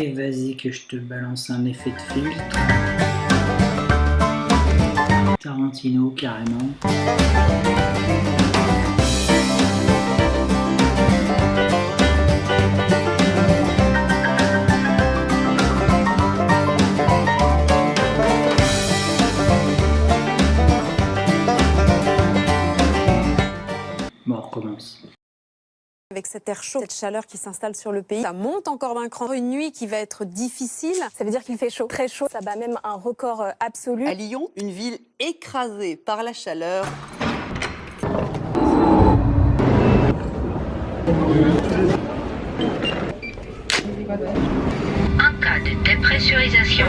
Et vas-y que je te balance un effet de filtre. Tarantino carrément. Bon, on recommence. Avec cet air chaud, cette chaleur qui s'installe sur le pays, ça monte encore d'un cran. Une nuit qui va être difficile. Ça veut dire qu'il fait chaud, très chaud. Ça bat même un record absolu. À Lyon, une ville écrasée par la chaleur. En cas de dépressurisation.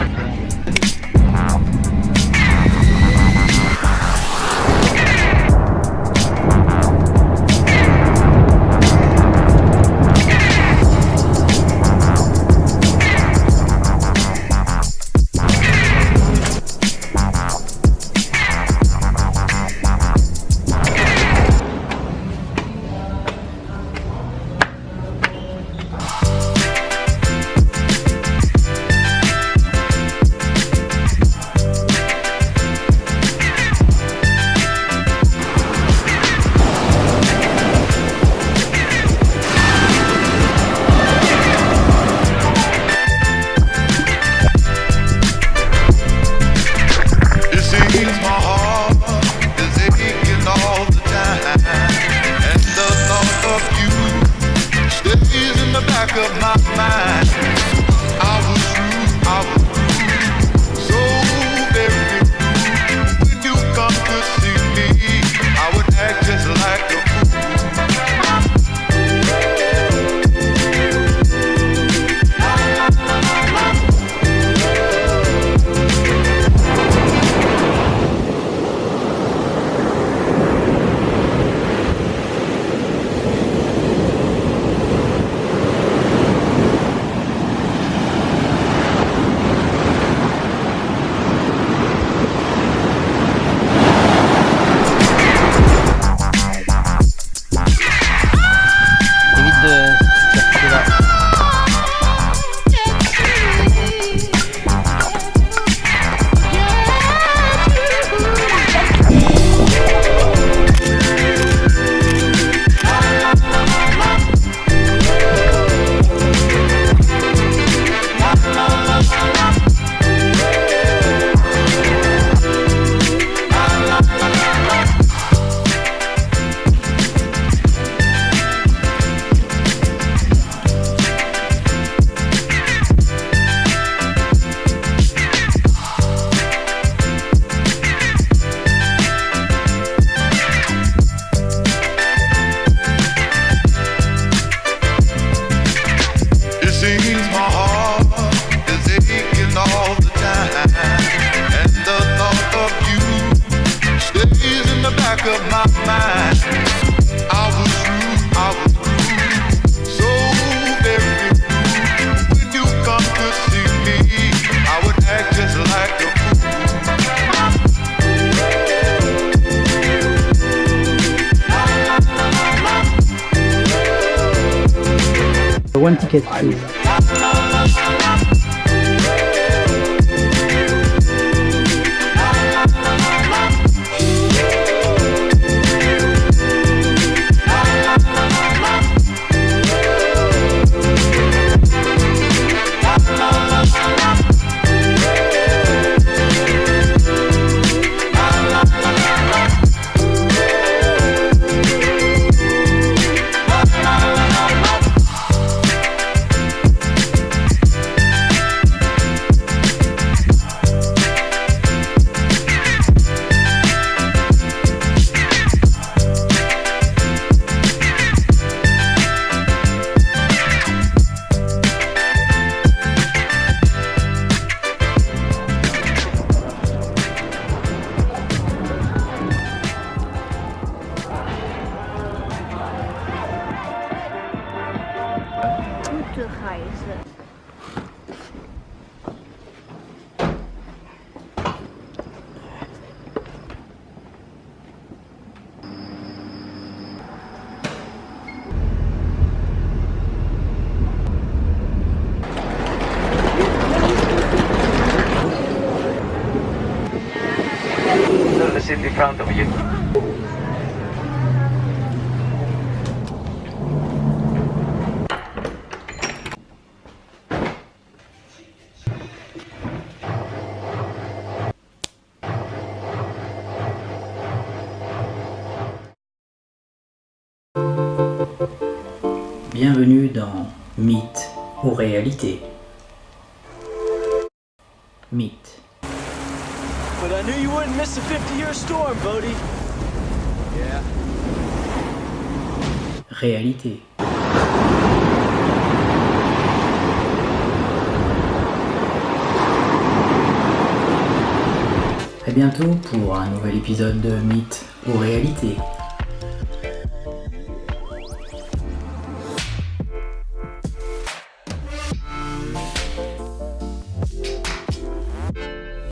One ticket, please. in front of you. Bienvenue dans Mythe ou réalité. Mythe. But I knew you wouldn't miss the 50-year storm, Bodie. Yeah. Réalité. À bientôt pour un nouvel épisode de Mythe ou réalité.